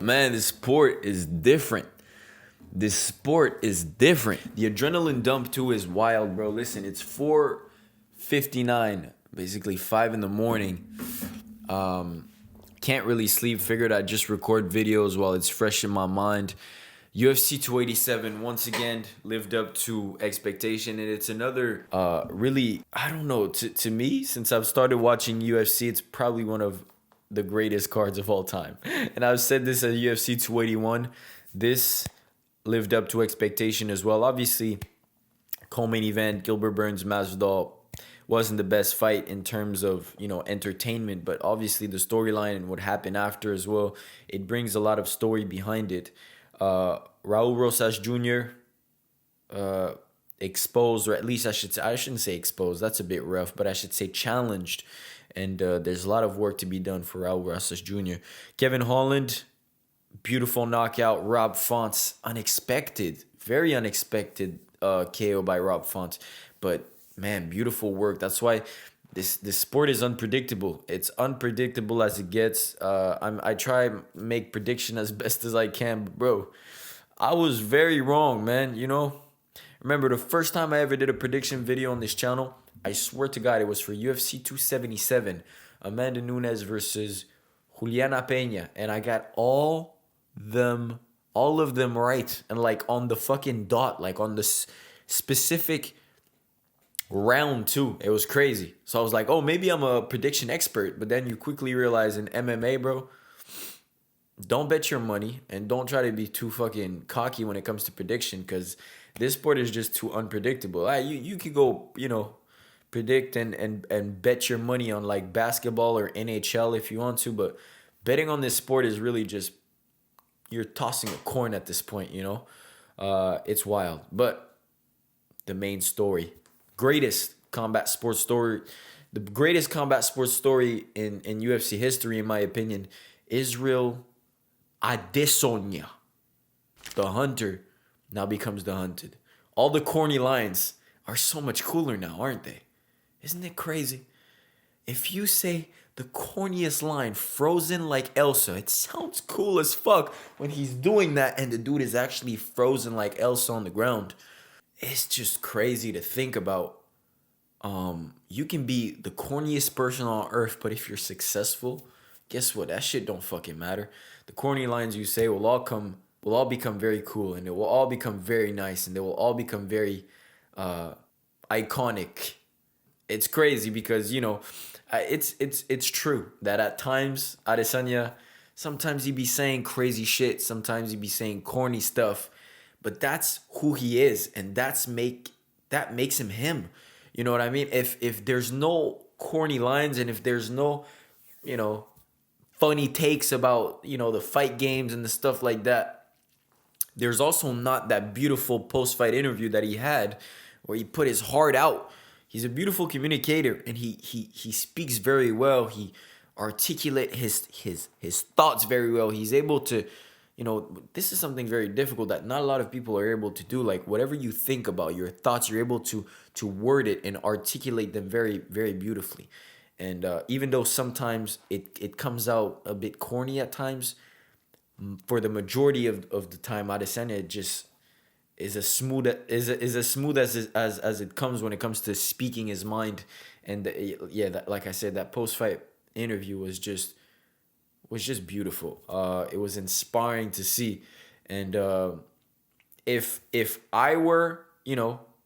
Man, this sport is different. This sport is different. The adrenaline dump too is wild, bro. Listen, it's 4:59, basically 5 in the morning. Can't really sleep. Figured I'd just record videos while it's fresh in my mind. UFC 287 once again lived up to expectation, and it's another really, I don't know, to me, since I've started watching UFC, it's probably one of the greatest cards of all time. And I've said this at UFC 281. This lived up to expectation as well. Obviously, co-main event, Gilbert Burns, Masvidal, wasn't the best fight in terms of, entertainment, but obviously the storyline and what happened after as well, it brings a lot of story behind it. Raul Rosas Jr. Exposed, or at least I shouldn't say exposed, that's a bit rough, but I should say challenged. And there's a lot of work to be done for Raul Rosas Jr. Kevin Holland, beautiful knockout. Rob Font's unexpected, very unexpected KO by Rob Font. But man, beautiful work. That's why this sport is unpredictable. It's unpredictable as it gets. I try make prediction as best as I can, but bro, I was very wrong, man. Remember the first time I ever did a prediction video on this channel? I swear to God, it was for UFC 277, Amanda Nunes versus Juliana Pena, and I got all of them right, and like on the fucking dot, like on the specific round too. It was crazy. So I was like, oh, maybe I'm a prediction expert, but then you quickly realize in MMA, bro, don't bet your money and don't try to be too fucking cocky when it comes to prediction, because this sport is just too unpredictable. You could go, predict and bet your money on like basketball or NHL if you want to, but betting on this sport is really just, you're tossing a coin at this point, it's wild. But the main story, the greatest combat sports story in UFC history, in my opinion, Israel Adesanya, the hunter, now becomes the hunted. All the corny lines are so much cooler now, aren't they? Isn't it crazy? If you say the corniest line, frozen like Elsa, it sounds cool as fuck when he's doing that and the dude is actually frozen like Elsa on the ground. It's just crazy to think about. You can be the corniest person on earth, but if you're successful, guess what? That shit don't fucking matter. The corny lines you say will all become very cool, and it will all become very nice, and they will all become very iconic. It's crazy because, it's true that at times Adesanya, sometimes he be saying crazy shit, sometimes he be saying corny stuff, but that's who he is, and that makes him him. You know what I mean? If there's no corny lines, and if there's no, funny takes about, the fight games and the stuff like that, there's also not that beautiful post-fight interview that he had where he put his heart out. He's a beautiful communicator, and he speaks very well. He articulate his thoughts very well. He's able to, this is something very difficult that not a lot of people are able to do. Like, whatever you think about, your thoughts, you're able to word it and articulate them very, very beautifully. And even though sometimes it comes out a bit corny at times, for the majority of the time, Adesanya just is as smooth as it comes when it comes to speaking his mind. And like I said, that post fight interview was just beautiful. It was inspiring to see. And if I were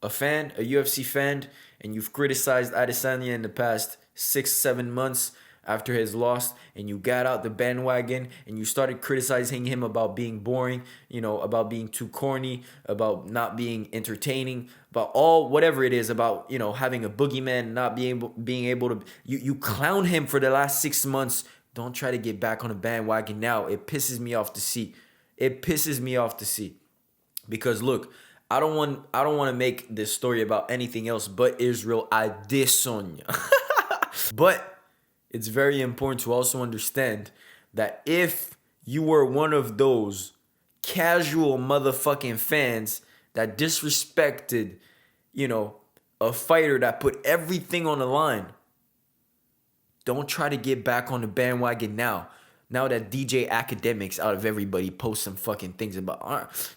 a fan, a UFC fan, and you've criticized Adesanya in the past 6-7 months after his loss, and you got out the bandwagon and you started criticizing him about being boring, about being too corny, about not being entertaining, about whatever it is, about, having a boogeyman, not being able to, you clown him for the last 6 months. Don't try to get back on the bandwagon now. It pisses me off to see. Because look, I don't want to make this story about anything else but Israel Adesanya. But it's very important to also understand that if you were one of those casual motherfucking fans that disrespected, a fighter that put everything on the line, don't try to get back on the bandwagon now. Now that DJ Academics out of everybody posts some fucking things about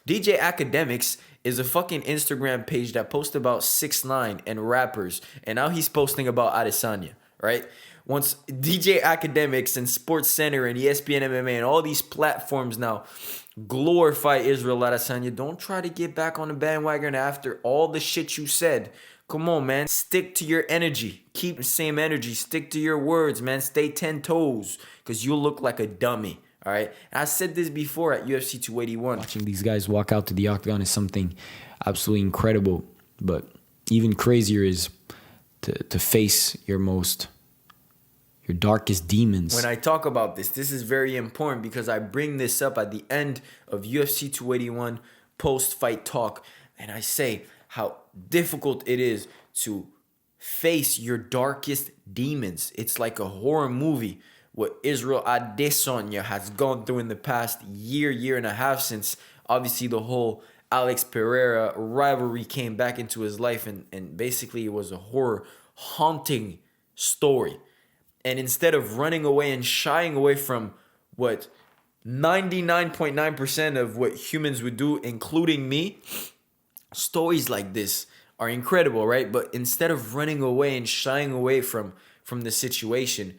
DJ Academics is a fucking Instagram page that posts about 6ix9ine and rappers, and now he's posting about Adesanya, right? Once DJ Academics and Sports Center and ESPN MMA and all these platforms now glorify Israel Adesanya, don't try to get back on the bandwagon after all the shit you said. Come on, man. Stick to your energy. Keep the same energy. Stick to your words, man. Stay 10 toes because you'll look like a dummy. All right. And I said this before at UFC 281. Watching these guys walk out to the octagon is something absolutely incredible. But even crazier is to face your darkest demons. When I talk about this is very important because I bring this up at the end of UFC 281 post-fight talk. And I say how difficult it is to face your darkest demons. It's like a horror movie. What Israel Adesanya has gone through in the past year and a half since obviously the whole Alex Pereira rivalry came back into his life, and basically it was a horror, haunting story. And instead of running away and shying away from what 99.9% of what humans would do, including me, stories like this are incredible, right? But instead of running away and shying away from the situation,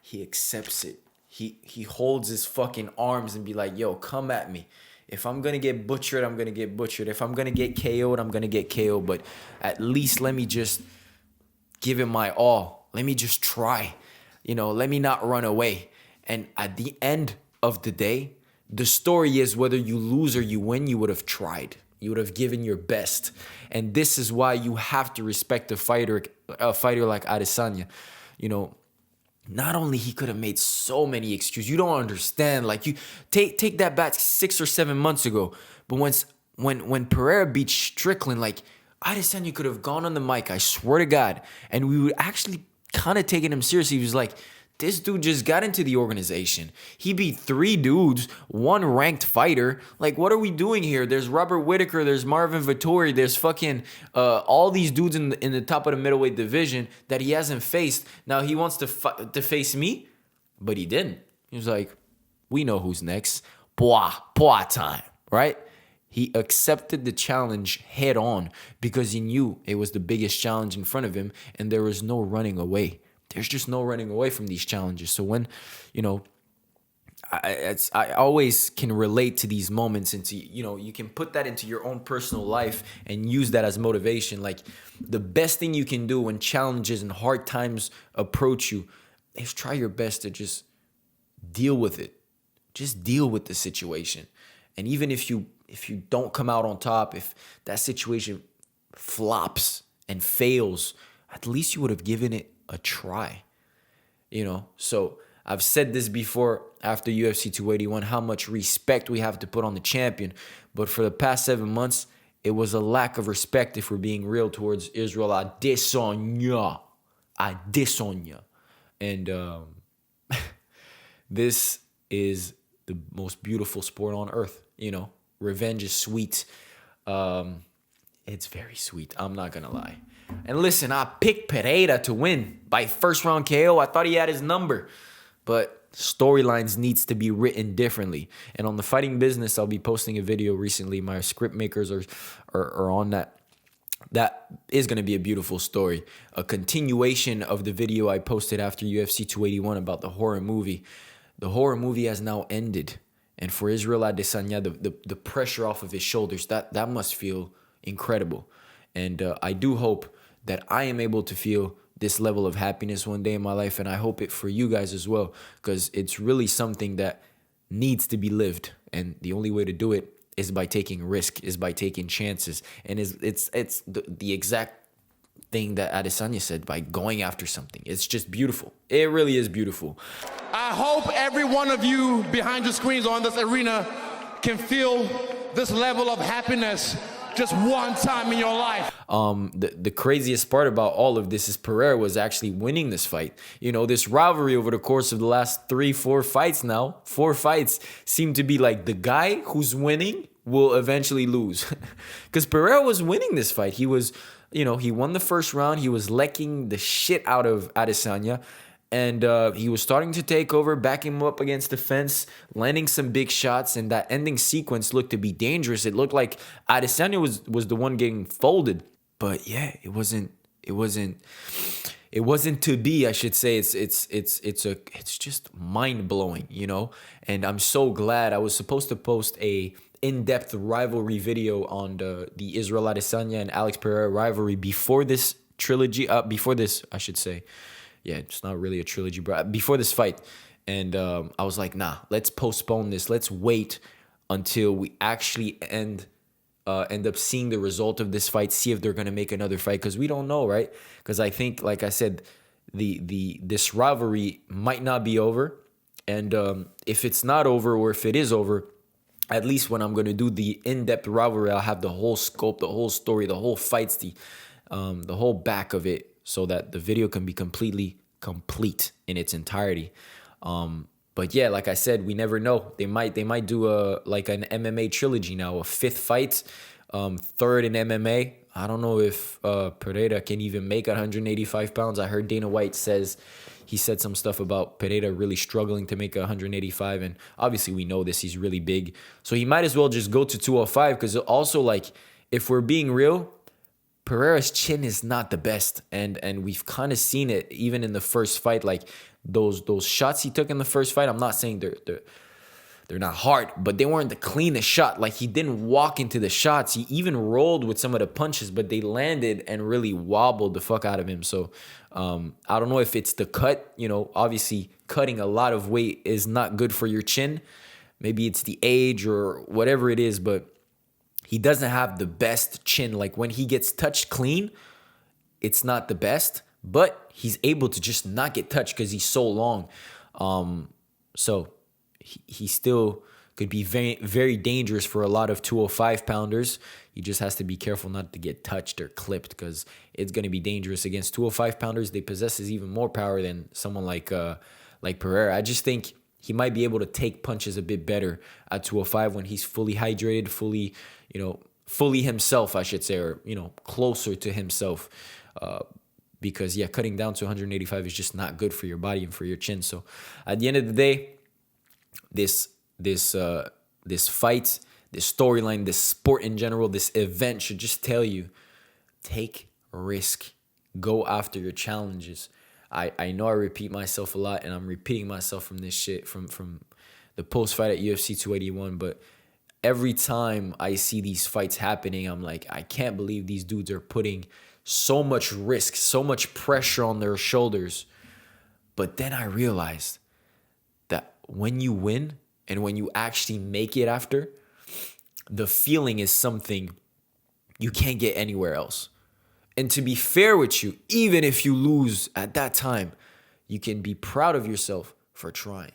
he accepts it. He holds his fucking arms and be like, yo, come at me. If I'm going to get butchered, I'm going to get butchered. If I'm going to get KO'd, I'm going to get KO'd. But at least let me just give it my all. Let me just try. Let me not run away. And at the end of the day, the story is whether you lose or you win, you would have tried. You would have given your best. And this is why you have to respect a fighter like Adesanya. Not only he could have made so many excuses. You don't understand. Like, you take that back 6 or 7 months ago. But when Pereira beat Strickland, like, Adesanya could have gone on the mic, I swear to God, and we would actually kind of taking him seriously. He was like, this dude just got into the organization. He beat 3 dudes, 1 ranked fighter. Like, what are we doing here? There's Robert Whittaker, there's Marvin Vettori, there's fucking all these dudes in the top of the middleweight division that he hasn't faced. Now he wants to face me, but he didn't. He was like, we know who's next. Poa time, right? He accepted the challenge head on because he knew it was the biggest challenge in front of him, and there was no running away. There's just no running away from these challenges. So when, I always can relate to these moments into, you can put that into your own personal life and use that as motivation. Like, the best thing you can do when challenges and hard times approach you is try your best to just deal with it. Just deal with the situation. And even if you don't come out on top, if that situation flops and fails, at least you would have given it a try. So I've said this before after UFC 281, how much respect we have to put on the champion. But for the past 7 months, it was a lack of respect, if we're being real, towards Israel Adesanya. And this is the most beautiful sport on earth. Revenge is sweet. It's very sweet. I'm not going to lie. And listen, I picked Pereira to win by first round KO. I thought he had his number. But storylines needs to be written differently. And on the Fighting Business, I'll be posting a video recently. My script makers are on that. That is going to be a beautiful story. A continuation of the video I posted after UFC 281 about the horror movie. The horror movie has now ended. And for Israel Adesanya, the pressure off of his shoulders, that must feel incredible. And I do hope that I am able to feel this level of happiness one day in my life. And I hope it for you guys as well, because it's really something that needs to be lived. And the only way to do it is by taking risk, is by taking chances. And it's the exact thing that Adesanya said, by going after something. It's just beautiful. It really is beautiful. I hope every one of you behind the screens or in this arena can feel this level of happiness just one time in your life. The craziest part about all of this is Pereira was actually winning this fight. This rivalry over the course of the last 3-4 fights now, 4 fights, seem to be like the guy who's winning will eventually lose. Because Pereira was winning this fight. He was, he won the first round. He was lecking the shit out of Adesanya. And he was starting to take over, backing him up against the fence, landing some big shots, and that ending sequence looked to be dangerous. It looked like Adesanya was the one getting folded. But yeah, it wasn't to be, I should say. It's just mind-blowing, you know? And I'm so glad. I was supposed to post a in-depth rivalry video on the Israel Adesanya and Alex Pereira rivalry before this trilogy, before this, I should say. Yeah, it's not really a trilogy, but before this fight. And I was like, nah, let's postpone this. Let's wait until we actually end up seeing the result of this fight, see if they're going to make another fight, because we don't know, right? Because I think, like I said, this rivalry might not be over. And if it's not over, or if it is over, at least when I'm going to do the in-depth rivalry, I'll have the whole scope, the whole story, the whole fights, the whole back of it, so that the video can be completely complete in its entirety. But yeah, like I said, we never know. They might do an MMA trilogy now, a fifth fight, third in MMA. I don't know if Pereira can even make 185 pounds. I heard Dana White he said some stuff about Pereira really struggling to make 185, and obviously we know this, he's really big. So he might as well just go to 205, because also, like, if we're being real, Pereira's chin is not the best, and we've kind of seen it even in the first fight. Like those shots he took in the first fight, I'm not saying they're not hard, but they weren't the cleanest shot. Like, he didn't walk into the shots. He even rolled with some of the punches, but they landed and really wobbled the fuck out of him. So I don't know if it's the cut. You know, obviously cutting a lot of weight is not good for your chin. Maybe it's the age or whatever it is, but he doesn't have the best chin. Like, when he gets touched clean, it's not the best, but he's able to just not get touched because he's so long. So he still could be very, very dangerous for a lot of 205 pounders. He just has to be careful not to get touched or clipped, because it's going to be dangerous against 205 pounders. They possesses even more power than someone like Pereira. I just think he might be able to take punches a bit better at 205 when he's fully hydrated, fully himself, I should say, or, closer to himself. Because, yeah, cutting down to 185 is just not good for your body and for your chin. So at the end of the day, this fight, this storyline, this sport in general, this event should just tell you, take a risk, go after your challenges. I know I repeat myself a lot, and I'm repeating myself from this shit from the post fight at UFC 281, but every time I see these fights happening, I'm like, I can't believe these dudes are putting so much risk, so much pressure on their shoulders. But then I realized that when you win and when you actually make it after, the feeling is something you can't get anywhere else. And to be fair with you, even if you lose at that time, you can be proud of yourself for trying.